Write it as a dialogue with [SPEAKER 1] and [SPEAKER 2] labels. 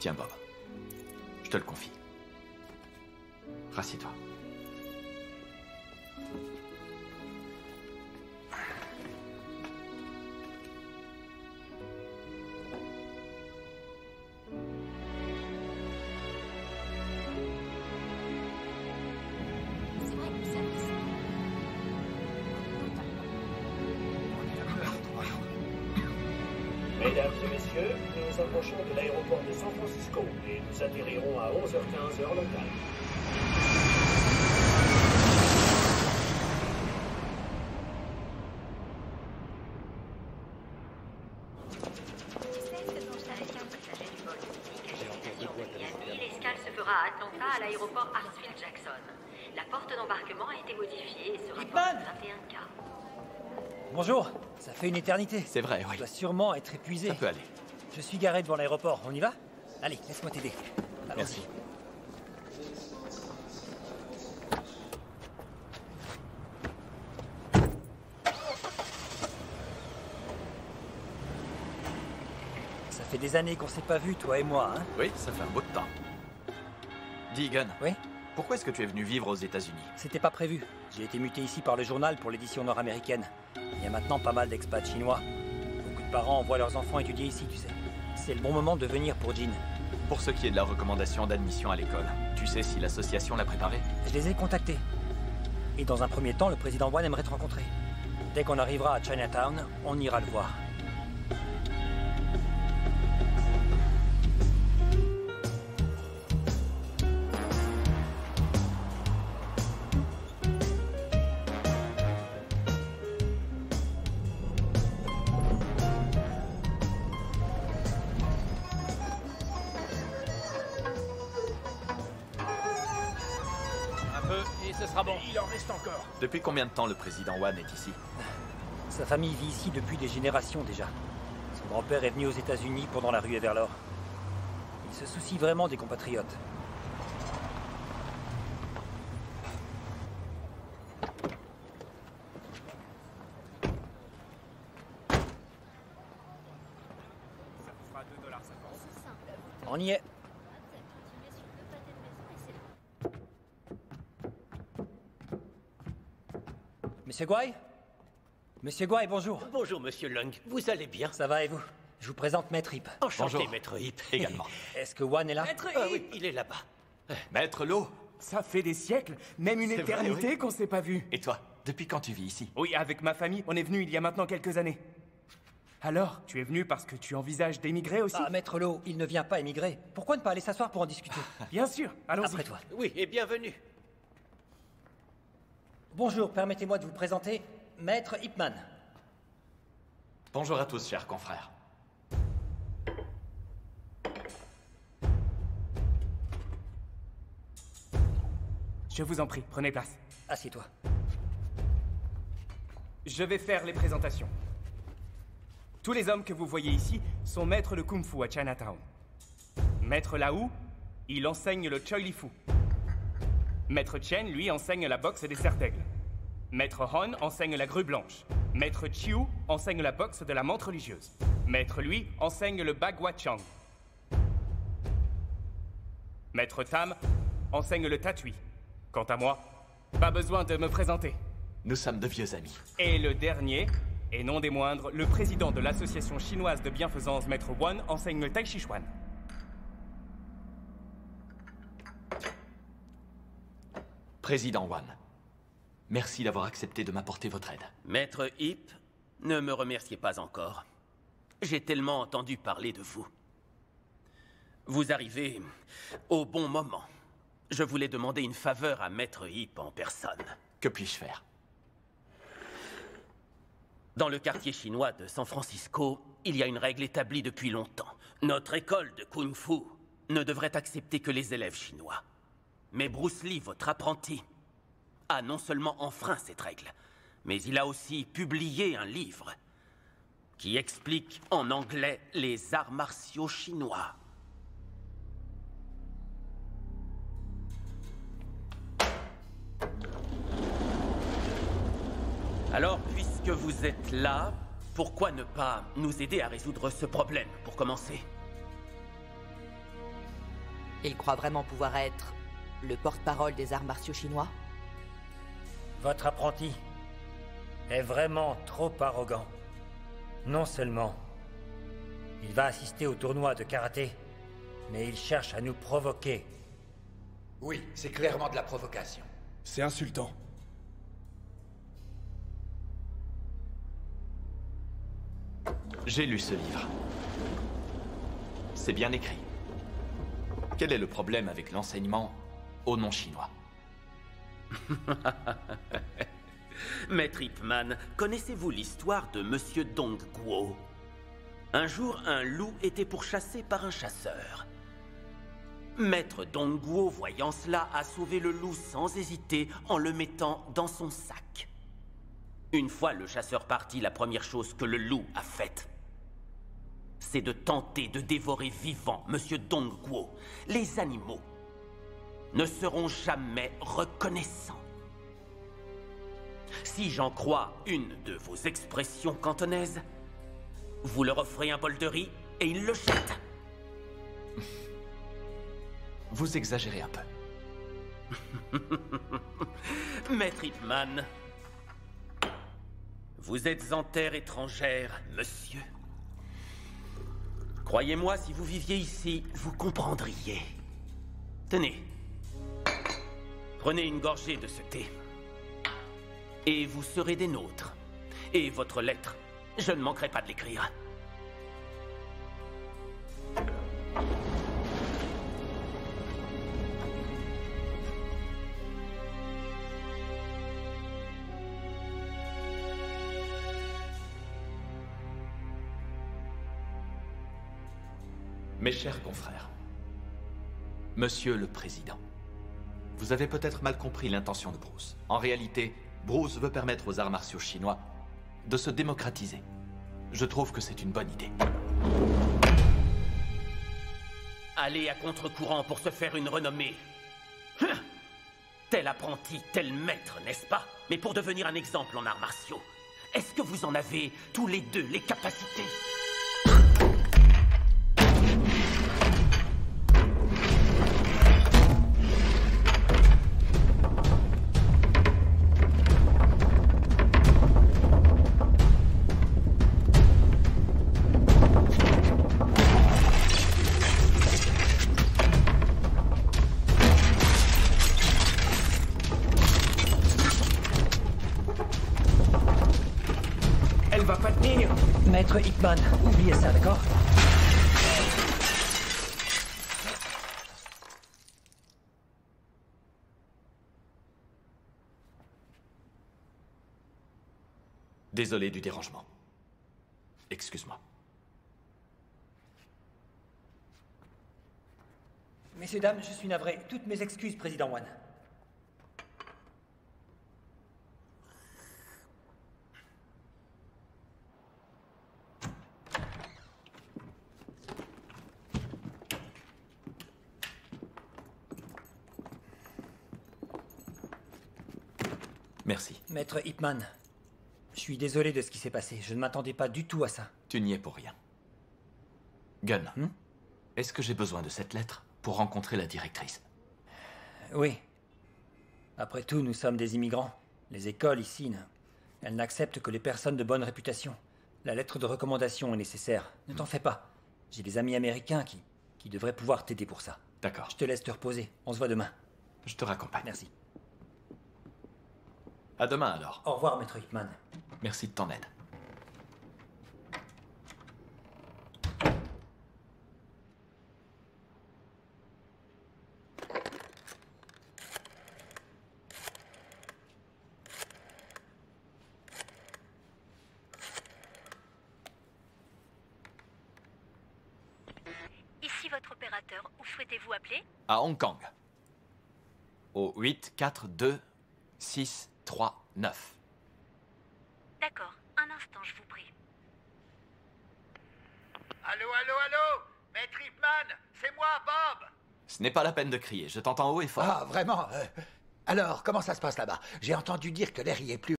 [SPEAKER 1] Tiens, Bob. Je te le confie. Rassieds-toi.
[SPEAKER 2] Mesdames et messieurs, nous approchons de l'aéroport de San Francisco et nous atterrirons à 11h15 heure locale.
[SPEAKER 3] L'escale se fera à Atlanta à l'aéroport Hartsfield-Jackson. La porte d'embarquement a été modifiée et sera porte 21K.
[SPEAKER 4] Bonjour, ça fait une éternité.
[SPEAKER 1] C'est vrai, oui.
[SPEAKER 4] Je dois sûrement être épuisé.
[SPEAKER 1] Ça peut aller.
[SPEAKER 4] Je suis garé devant l'aéroport, on y va? Allez, laisse-moi t'aider. Allons-y.
[SPEAKER 1] Merci.
[SPEAKER 4] Ça fait des années qu'on s'est pas vus, toi et moi, hein?
[SPEAKER 1] Oui, ça fait un bout de temps. Deegan,
[SPEAKER 4] Oui?
[SPEAKER 1] pourquoi est-ce que tu es venu vivre aux États-Unis?
[SPEAKER 4] C'était pas prévu. J'ai été muté ici par le journal pour l'édition nord-américaine. Il y a maintenant pas mal d'expats chinois. Beaucoup de parents envoient leurs enfants étudier ici, tu sais. C'est le bon moment de venir pour Jean.
[SPEAKER 1] Pour ce qui est de la recommandation d'admission à l'école, tu sais si l'association l'a préparée?
[SPEAKER 4] Je les ai contactés. Et dans un premier temps, le président Wan aimerait te rencontrer. Dès qu'on arrivera à Chinatown, on ira le voir.
[SPEAKER 5] Et ce sera bon.
[SPEAKER 2] Il en reste encore.
[SPEAKER 1] Depuis combien de temps le président Wan est ici?
[SPEAKER 4] Sa famille vit ici depuis des générations déjà. Son grand-père est venu aux États-Unis pendant la ruée vers l'or. Il se soucie vraiment des compatriotes. On y est. Monsieur Guay? Monsieur Guay, bonjour.
[SPEAKER 5] Bonjour, monsieur Lung. Vous allez bien?
[SPEAKER 4] Ça va et vous? Je vous présente Maître Hip.
[SPEAKER 5] Enchanté,
[SPEAKER 1] Bonjour.
[SPEAKER 5] maître Hip.
[SPEAKER 1] Également.
[SPEAKER 4] Est-ce que Wan est là?
[SPEAKER 5] Ah oui, il est là-bas.
[SPEAKER 1] Maître Lo,
[SPEAKER 6] Ça fait des siècles, même une
[SPEAKER 1] C'est vrai,
[SPEAKER 6] éternité
[SPEAKER 1] oui.
[SPEAKER 6] qu'on s'est pas vu.
[SPEAKER 1] et toi, depuis quand tu vis ici?
[SPEAKER 6] Oui, avec ma famille, on est venu il y a maintenant quelques années. Alors, tu es venu parce que tu envisages d'émigrer aussi?
[SPEAKER 4] Ah, Maître Lo, il ne vient pas émigrer. Pourquoi ne pas aller s'asseoir pour en discuter?
[SPEAKER 6] Bien sûr, allons-y.
[SPEAKER 4] Après toi.
[SPEAKER 5] Oui, et bienvenue.
[SPEAKER 4] Bonjour, permettez-moi de vous présenter Maître Hipman.
[SPEAKER 1] Bonjour à tous, chers confrères.
[SPEAKER 6] Je vous en prie, prenez place.
[SPEAKER 4] Assieds-toi.
[SPEAKER 6] Je vais faire les présentations. Tous les hommes que vous voyez ici sont maîtres de Kung Fu à Chinatown. Maître Lao, il enseigne le Choi Li Fu. Maître Chen, lui, enseigne la boxe des serre-d'aigle. Maître Hon enseigne la grue blanche. Maître Chiu enseigne la boxe de la menthe religieuse. Maître lui enseigne le Bagua Chang. Maître Tam enseigne le Tatui. Quant à moi, pas besoin de me présenter.
[SPEAKER 1] Nous sommes de vieux amis.
[SPEAKER 6] Et le dernier, et non des moindres, le président de l'association chinoise de bienfaisance, Maître Wan, enseigne le Tai Chi Chuan.
[SPEAKER 1] Président Wan, merci d'avoir accepté de m'apporter votre aide.
[SPEAKER 5] Maître Hip, ne me remerciez pas encore. J'ai tellement entendu parler de vous. Vous arrivez au bon moment. Je voulais demander une faveur à Maître Hip en personne.
[SPEAKER 1] Que puis-je faire?
[SPEAKER 5] Dans le quartier chinois de San Francisco, il y a une règle établie depuis longtemps. Notre école de Kung Fu ne devrait accepter que les élèves chinois. Mais Bruce Lee, votre apprenti, a non seulement enfreint cette règle, mais il a aussi publié un livre qui explique en anglais les arts martiaux chinois. Alors, puisque vous êtes là, pourquoi ne pas nous aider à résoudre ce problème, pour commencer?
[SPEAKER 7] Il croit vraiment pouvoir être le porte-parole des arts martiaux chinois?
[SPEAKER 4] Votre apprenti est vraiment trop arrogant. Non seulement il va assister au tournoi de karaté, mais il cherche à nous provoquer.
[SPEAKER 8] Oui, c'est clairement de la provocation.
[SPEAKER 9] C'est insultant.
[SPEAKER 1] J'ai lu ce livre. C'est bien écrit. Quel est le problème avec l'enseignement au nom chinois?
[SPEAKER 5] Maître Ip Man, connaissez-vous l'histoire de Monsieur Dong Guo? Un jour, un loup était pourchassé par un chasseur. Maître Dong Guo, voyant cela, a sauvé le loup sans hésiter en le mettant dans son sac. Une fois le chasseur parti, la première chose que le loup a faite, c'est de tenter de dévorer vivant Monsieur Dong Guo. Les animaux ne seront jamais reconnaissants. Si j'en crois une de vos expressions cantonaises, vous leur offrez un bol de riz et ils le jettent.
[SPEAKER 1] Vous exagérez un peu.
[SPEAKER 5] Maître Ip Man, vous êtes en terre étrangère, monsieur. Croyez-moi, si vous viviez ici, vous comprendriez. Tenez. Prenez une gorgée de ce thé. Et vous serez des nôtres. Et votre lettre, je ne manquerai pas de l'écrire.
[SPEAKER 1] Mes chers confrères, Monsieur le Président, vous avez peut-être mal compris l'intention de Bruce. En réalité, Bruce veut permettre aux arts martiaux chinois de se démocratiser. Je trouve que c'est une bonne idée.
[SPEAKER 5] Aller à contre-courant pour se faire une renommée. Tel apprenti, tel maître, n'est-ce pas? Mais pour devenir un exemple en arts martiaux, est-ce que vous en avez tous les deux les capacités?
[SPEAKER 4] Maître Ip Man, oubliez ça, d'accord?
[SPEAKER 1] Désolé du dérangement. Excuse-moi.
[SPEAKER 4] Messieurs, dames, je suis navré. Toutes mes excuses, Président Wan.
[SPEAKER 1] Merci.
[SPEAKER 4] Maître Ip Man, je suis désolé de ce qui s'est passé. Je ne m'attendais pas du tout à ça.
[SPEAKER 1] Tu n'y es pour rien. Gunn, est-ce que j'ai besoin de cette lettre pour rencontrer la directrice?
[SPEAKER 4] Oui. Après tout, nous sommes des immigrants. Les écoles ici, elles n'acceptent que les personnes de bonne réputation. La lettre de recommandation est nécessaire. Ne t'en fais pas. J'ai des amis américains qui devraient pouvoir t'aider pour ça.
[SPEAKER 1] D'accord.
[SPEAKER 4] Je te laisse te reposer. On se voit demain.
[SPEAKER 1] Je te raccompagne.
[SPEAKER 4] Merci.
[SPEAKER 1] À demain alors.
[SPEAKER 4] Au revoir, Maître Ip Man.
[SPEAKER 1] Merci de ton aide.
[SPEAKER 3] Ici votre opérateur. Où souhaitez-vous appeler?
[SPEAKER 1] À Hong Kong. Au 8 4 2 6 3 9.
[SPEAKER 3] D'accord. Un instant, je vous prie.
[SPEAKER 8] Allô, allô, allô? Maître Ip Man, c'est moi, Bob.
[SPEAKER 1] Ce n'est pas la peine de crier, je t'entends haut et fort.
[SPEAKER 8] Ah, vraiment Alors, comment ça se passe là-bas? J'ai entendu dire que l'air y est plus